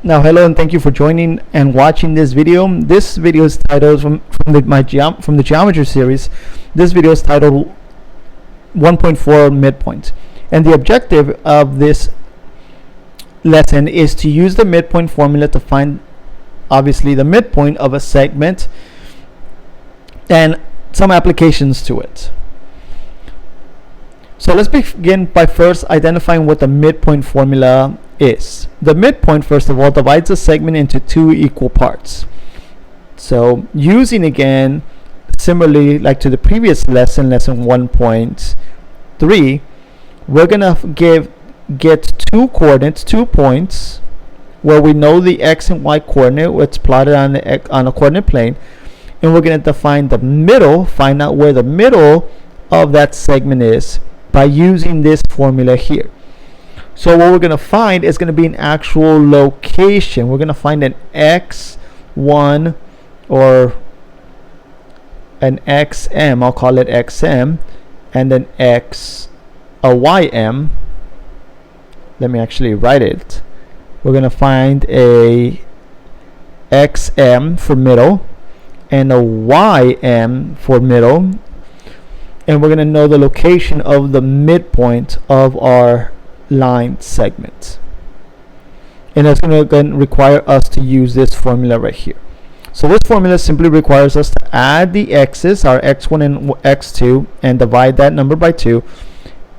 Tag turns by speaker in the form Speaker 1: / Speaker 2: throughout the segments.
Speaker 1: Now, hello and thank you for joining and watching this video. This video is titled from the geometry series. This video is titled 1.4 midpoint, and the objective of this lesson is to use the midpoint formula to find obviously the midpoint of a segment and some applications to it. So let's begin by first identifying what the midpoint formula is. The midpoint, first of all, divides a segment into two equal parts. So using, again, similarly like to the previous lesson, lesson 1.3, we're gonna get two coordinates, 2 points, where we know the x and y coordinate, it's plotted on a coordinate plane, and we're gonna define the middle, find out where the middle of that segment is by using this formula here. So what we're going to find is going to be an actual location. We're going to find an x1 or an xm, I'll call it xm, and then ym. Let me actually write it. We're going to find a xm for middle and a ym for middle, and we're going to know the location of the midpoint of our line segment, and that's going to require us to use this formula right here. So this formula simply requires us to add the x's, our x1 and x2, and divide that number by 2,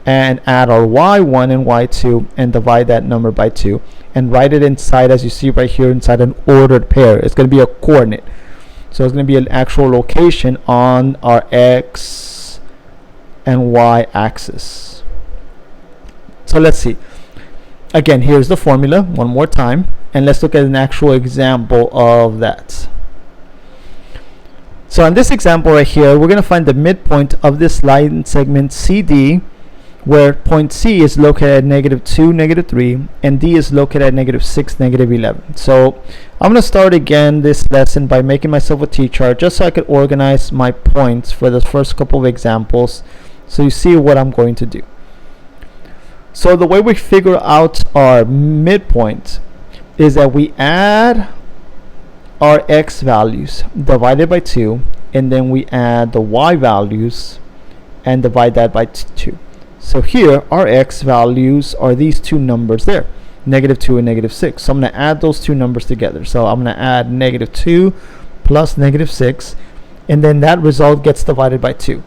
Speaker 1: and add our y1 and y2 and divide that number by 2, and write it inside, as you see right here, inside an ordered pair. It's going to be a coordinate, so it's going to be an actual location on our x and y axis. So let's see. Again, here's the formula one more time, and let's look at an actual example of that. So in this example right here, we're going to find the midpoint of this line segment CD, where point C is located at -2, -3, and D is located at -6, -11. So I'm going to start again this lesson by making myself a T-chart just so I could organize my points for the first couple of examples, so you see what I'm going to do. So the way we figure out our midpoint is that we add our x values divided by 2, and then we add the y values and divide that by 2. So here our x values are these two numbers there, -2 and -6. So I'm going to add those two numbers together. So I'm going to add -2 plus -6, and then that result gets divided by 2.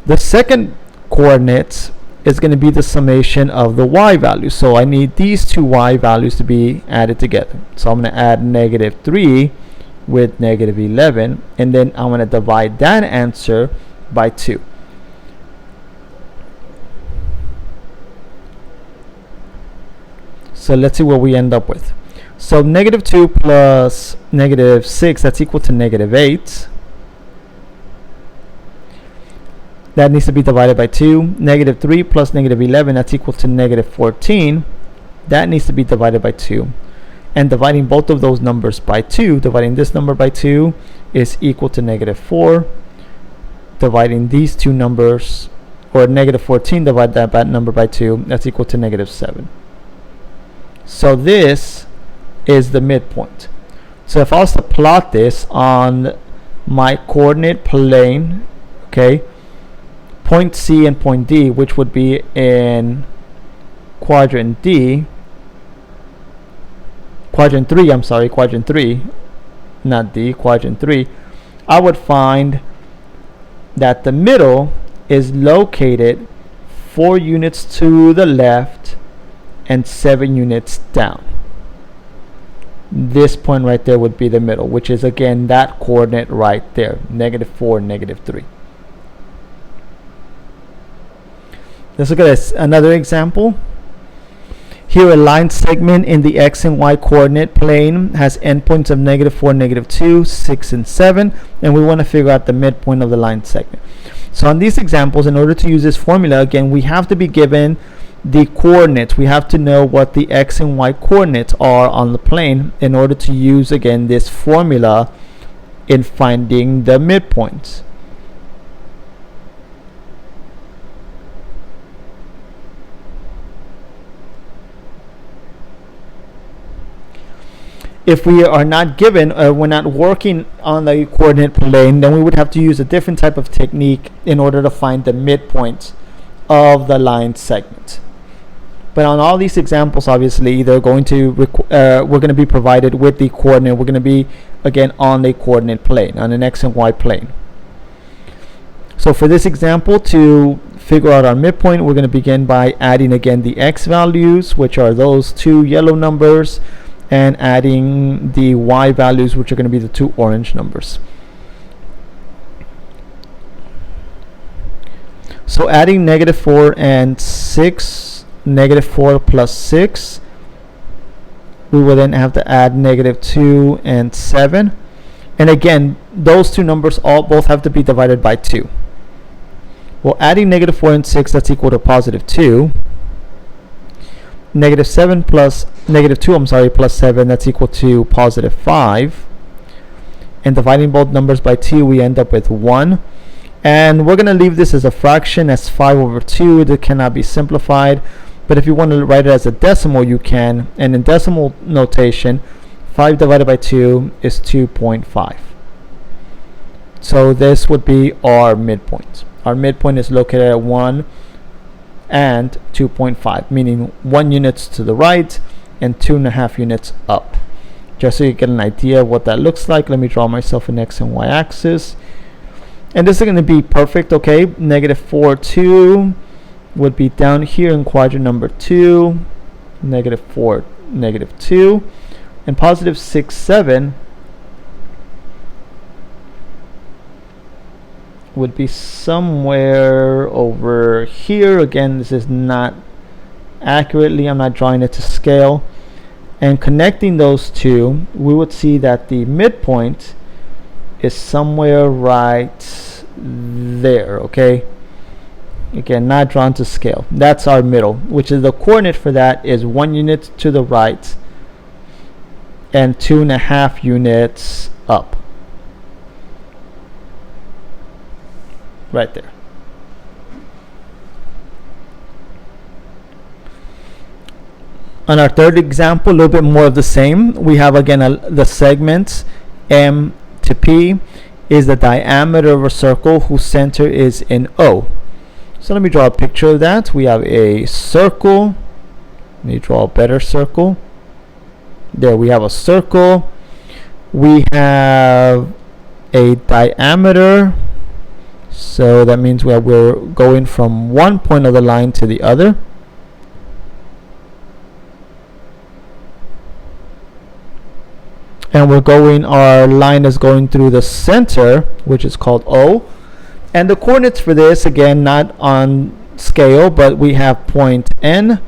Speaker 1: The second coordinate is going to be the summation of the y values. So I need these two y values to be added together. So I'm going to add -3 with -11, and then I'm going to divide that answer by 2. So let's see what we end up with. So -2 plus -6, that's equal to -8. That needs to be divided by 2. -3 plus -11, that's equal to -14. That needs to be divided by 2. And dividing both of those numbers by 2, dividing this number by 2 is equal to -4. Dividing these two numbers, or -14, divide that number by 2, that's equal to -7. So this is the midpoint. So if I was to plot this on my coordinate plane, okay, point C and point D, which would be in quadrant 3, not D, quadrant 3, I would find that the middle is located 4 units to the left and 7 units down. This point right there would be the middle, which is again that coordinate right there, -4, -3. Let's look at another example. Here, a line segment in the x and y coordinate plane has endpoints of -4, -2, 6, and 7, and we want to figure out the midpoint of the line segment. So on these examples, in order to use this formula, again, we have to be given the coordinates. We have to know what the x and y coordinates are on the plane in order to use, again, this formula in finding the midpoints. If we are not given, we're not working on the coordinate plane, then we would have to use a different type of technique in order to find the midpoint of the line segment. But on all these examples, obviously, they're going to we're going to be provided with the coordinate. We're going to be, again, on the coordinate plane, on an x and y plane. So for this example, to figure out our midpoint, we're going to begin by adding again the x values, which are those two yellow numbers, and adding the y values, which are going to be the two orange numbers. So adding -4 and 6, -4 plus 6, we will then have to add -2 and 7. And again, those two numbers both have to be divided by 2. Well, adding -4 and 6, that's equal to +2. -7 plus -2, I'm sorry, plus 7, that's equal to +5. And dividing both numbers by 2, we end up with 1. And we're going to leave this as a fraction, as 5/2. That cannot be simplified. But if you want to write it as a decimal, you can. And in decimal notation, 5 divided by 2 is 2.5. So this would be our midpoint. Our midpoint is located at 1 and 2.5, meaning 1 unit to the right and 2.5 units up. Just so you get an idea of what that looks like, let me draw myself an x and y axis. And this is going to be perfect, okay? -4, 2 would be down here in quadrant number 2, -4, -2, and +6, 7 would be somewhere over here. Again, this is not accurately, I'm not drawing it to scale. And connecting those two, we would see that the midpoint is somewhere right there, okay? Again, not drawn to scale. That's our middle, which is the coordinate for that is 1 unit to the right and 2.5 units up. Right there. On our third example, a little bit more of the same. We have again the segment M to P is the diameter of a circle whose center is in O. So let me draw a picture of that. We have a circle. Let me draw a better circle. There we have a circle. We have a diameter. So that means we're going from one point of the line to the other. And our line is going through the center, which is called O. And the coordinates for this, again, not on scale, but we have point N.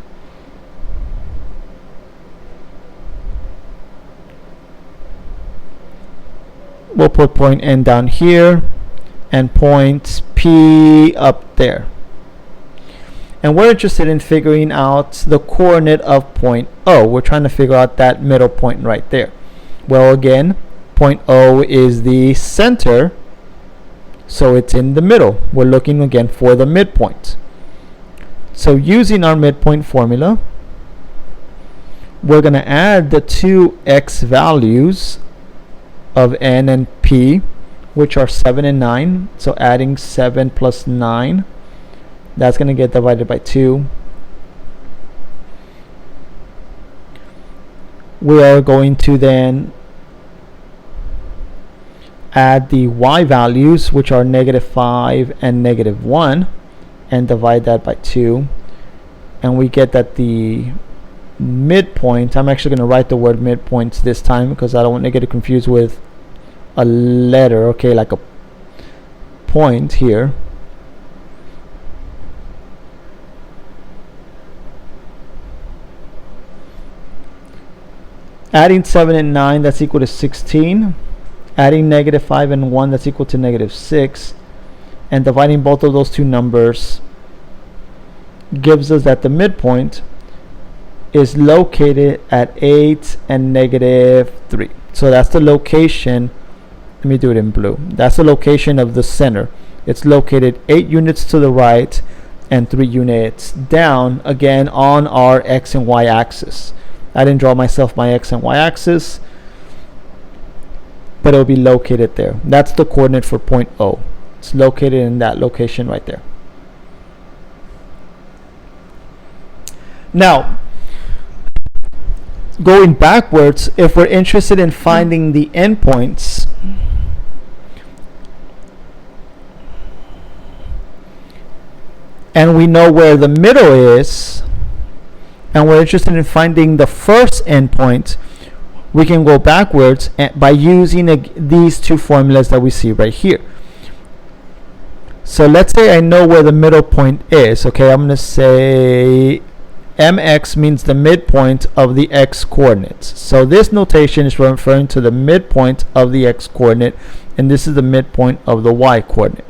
Speaker 1: We'll put point N down here and point P up there. And we're interested in figuring out the coordinate of point O. We're trying to figure out that middle point right there. Well, again, point O is the center, so it's in the middle. We're looking again for the midpoint. So using our midpoint formula, we're going to add the two x values of N and P, which are 7 and 9. So adding 7 plus 9, that's going to get divided by 2. We are going to then add the y values, which are -5 and -1, and divide that by 2. And we get that the midpoint, I'm actually going to write the word midpoints this time because I don't want to get it confused with a letter, okay, like a point here. Adding 7 and 9, that's equal to 16. Adding -5 and 1, that's equal to -6. And dividing both of those two numbers gives us that the midpoint is located at 8 and -3. So that's the location. Let me do it in blue. That's the location of the center. It's located 8 units to the right and 3 units down, again on our x and y axis. I didn't draw myself my x and y axis, but it'll be located there. That's the coordinate for point O. It's located in that location right there. Now, going backwards, if we're interested in finding the endpoints, and we know where the middle is, and we're interested in finding the first endpoint, we can go backwards by using these two formulas that we see right here. So let's say I know where the middle point is. Okay, I'm going to say mx means the midpoint of the x coordinates. So this notation is referring to the midpoint of the x coordinate, and this is the midpoint of the y coordinate.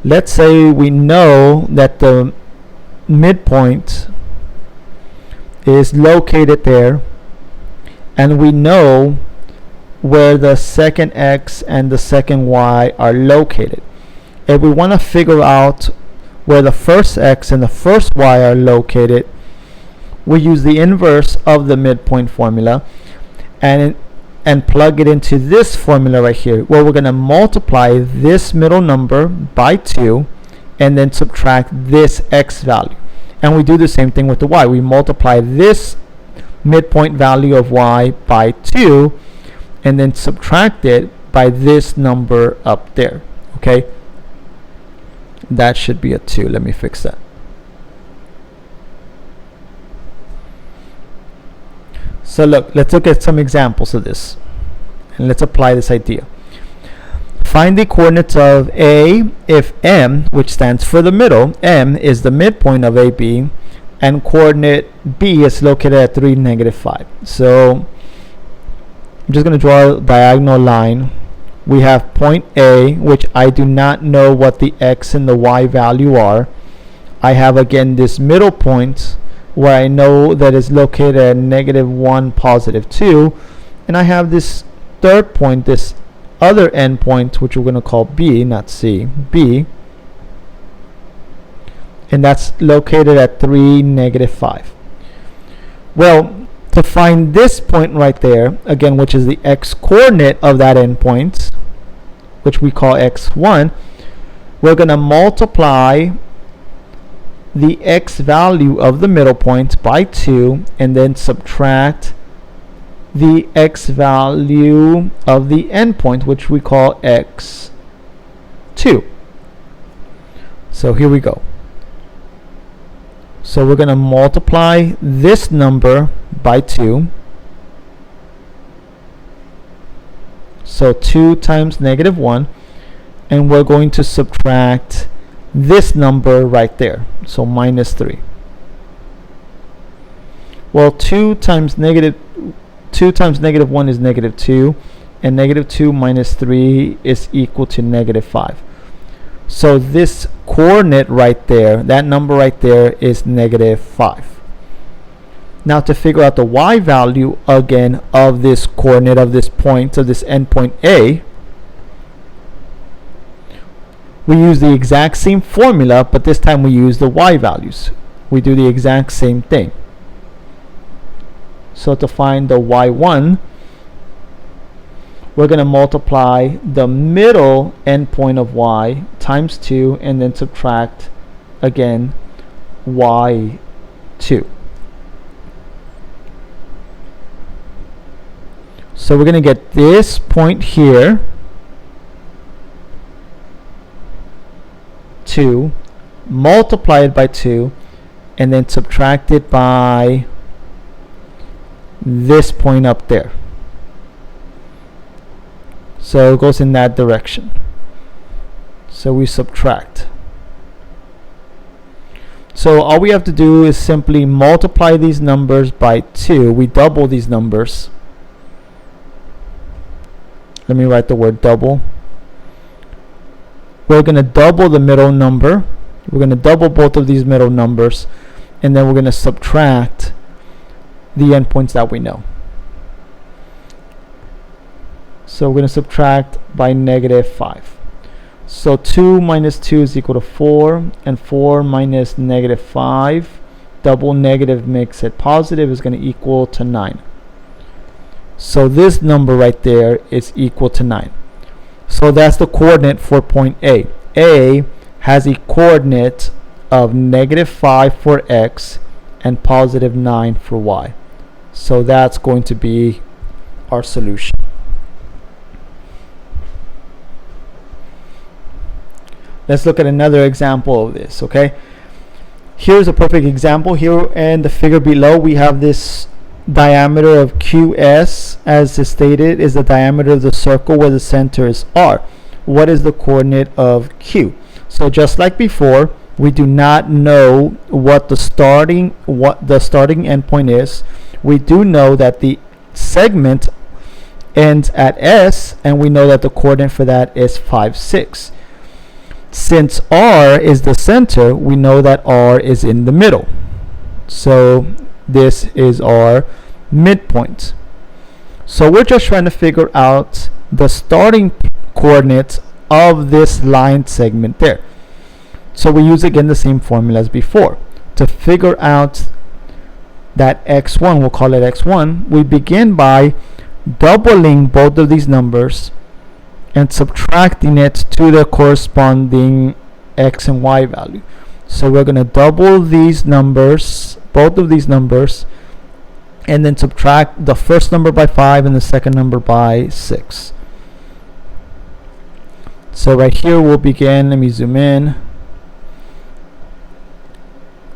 Speaker 1: Let's say we know that the midpoint is located there, and we know where the second x and the second y are located. If we want to figure out where the first x and the first y are located, we use the inverse of the midpoint formula and plug it into this formula right here, where we're going to multiply this middle number by 2 and then subtract this x value. And we do the same thing with the y. We multiply this midpoint value of y by 2 and then subtract it by this number up there. Okay, that should be a 2. Let me fix that. So look, let's look at some examples of this, and let's apply this idea. Find the coordinates of A if M, which stands for the middle, M is the midpoint of AB, and coordinate B is located at 3, -5. So I'm just going to draw a diagonal line. We have point A, which I do not know what the x and the y value are. I have again this middle point where I know that is located at -1, +2, and I have this third point, this other endpoint, which we're going to call B, not C, B, and that's located at 3, -5. Well, to find this point right there, again, which is the x coordinate of that endpoint, which we call x1, we're going to multiply the x value of the middle point by 2 and then subtract the x value of the endpoint, which we call x2. So here we go. So we're going to multiply this number by 2. So 2 times -1, and we're going to subtract this number right there, so -3. Well, 2 times -1 is -2, and -2 minus 3 is equal to -5. So this coordinate right there, that number right there, is -5. Now to figure out the y value again of this coordinate of this point, of this endpoint A, we use the exact same formula, but this time we use the y values. We do the exact same thing. So to find the y1, we're going to multiply the middle endpoint of y times 2 and then subtract again y2. So we're going to get this point here, 2, multiply it by 2, and then subtract it by this point up there. So it goes in that direction. So we subtract. So all we have to do is simply multiply these numbers by 2. We double these numbers. Let me write the word double. We're going to double the middle number. We're going to double both of these middle numbers, and then we're going to subtract the endpoints that we know. So we're going to subtract by -5. So 2 minus 2 is equal to 4, and 4 minus -5, double negative makes it positive, is going to equal to 9. So this number right there is equal to 9. So that's the coordinate for point A. A has a coordinate of -5 for x and +9 for y. So that's going to be our solution. Let's look at another example of this, okay? Here's a perfect example. Here in the figure below, we have this diameter of QS, as is stated, is the diameter of the circle where the center is R. What is the coordinate of Q? So just like before, we do not know what the starting endpoint is. We do know that the segment ends at S, and we know that the coordinate for that is 5, 6. Since R is the center, we know that R is in the middle. So this is our midpoint. So we're just trying to figure out the starting coordinates of this line segment there. So we use again the same formula as before. To figure out that x1, we'll call it x1, we begin by doubling both of these numbers and subtracting it to the corresponding x and y value. So we're going to double these numbers, both of these numbers, and then subtract the first number by 5 and the second number by 6. So right here we'll begin, let me zoom in.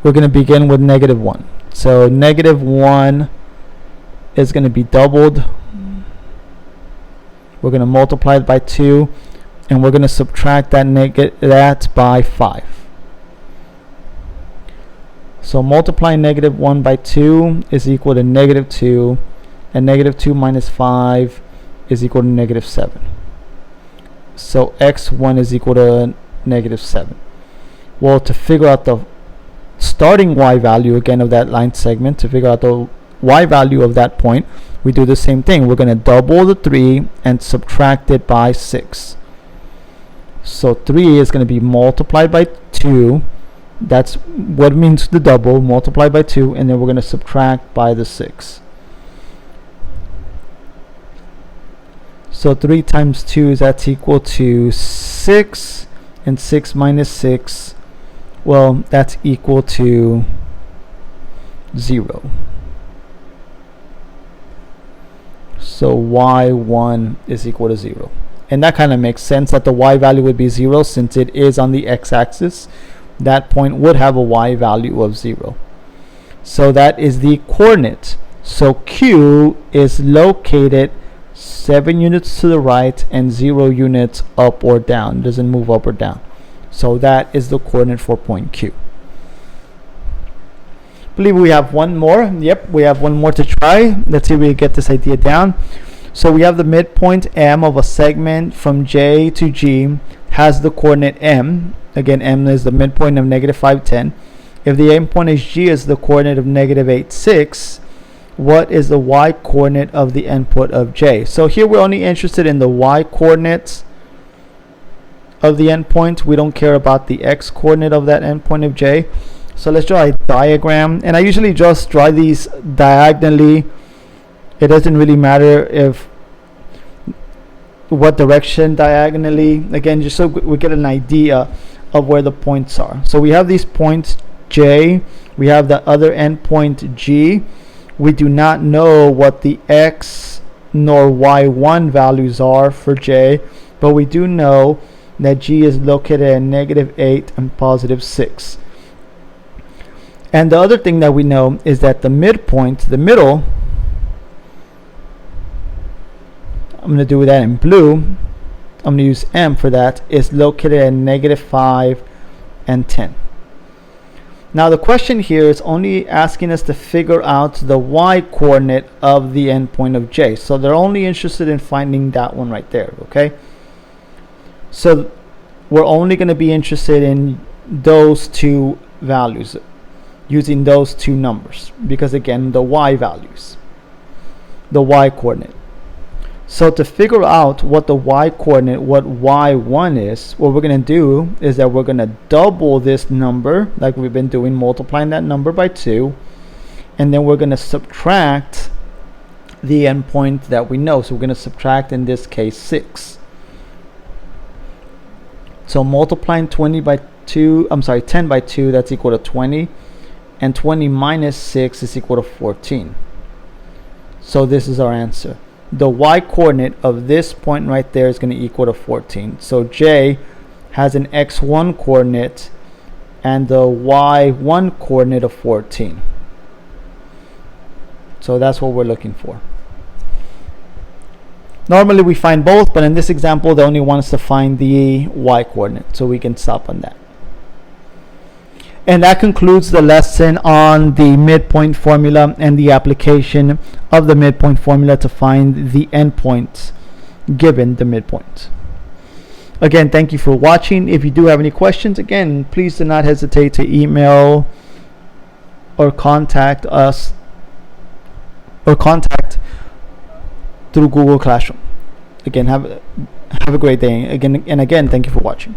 Speaker 1: We're going to begin with -1. So -1 is going to be doubled. We're going to multiply it by 2, and we're going to subtract that by 5. So multiplying -1 by 2 is equal to -2, and -2 minus 5 is equal to -7. So x1 is equal to -7. Well, to figure out the starting y value again of that line segment, to figure out the y value of that point, we do the same thing. We're going to double the 3 and subtract it by 6. So 3 is going to be multiplied by 2. That's what it means to double, multiply by 2, and then we're going to subtract by the 6. So 3 times 2 that's equal to 6, and 6 minus 6, well, that's equal to 0. So y1 is equal to 0. And that kind of makes sense that the y value would be 0 since it is on the x-axis. That point would have a y value of 0. So that is the coordinate. So Q is located 7 units to the right and 0 units up or down. It doesn't move up or down. So that is the coordinate for point Q. I believe we have one more. Yep, we have one more to try. Let's see if we get this idea down. So we have the midpoint M of a segment from J to G has the coordinate M. Again, M is the midpoint of -5, 10. If the endpoint is G is the coordinate of -8, 6, what is the y coordinate of the endpoint of J? So here we're only interested in the y coordinates of the endpoint. We don't care about the x coordinate of that endpoint of J. So let's draw a diagram, and I usually just draw these diagonally. It doesn't really matter if what direction diagonally, again, just so we get an idea of where the points are. So we have these points J, we have the other endpoint G. We do not know what the x nor y1 values are for J, but we do know that G is located at -8 and +6. And the other thing that we know is that the midpoint, the middle, I'm going to do that in blue, I'm going to use M for that, is located at -5 and 10. Now the question here is only asking us to figure out the y coordinate of the endpoint of J. So they're only interested in finding that one right there, okay? So we're only going to be interested in those two values, using those two numbers, because again, the y values, the y coordinate. So to figure out what the y coordinate, what y1 is, what we're going to do is that we're going to double this number like we've been doing, multiplying that number by 2, and then we're going to subtract the endpoint that we know. So we're going to subtract, in this case, 6. So multiplying 10 by 2, that's equal to 20. And 20 minus 6 is equal to 14. So this is our answer. The y coordinate of this point right there is going to equal to 14. So J has an x1 coordinate and the y1 coordinate of 14. So that's what we're looking for. Normally we find both, but in this example they only want us to find the y coordinate, so we can stop on that. And that concludes the lesson on the midpoint formula and the application of the midpoint formula to find the endpoints given the midpoint. Again, thank you for watching. If you do have any questions, again, please do not hesitate to email or contact us or contact through Google Classroom. Again, have a great day. Again, thank you for watching.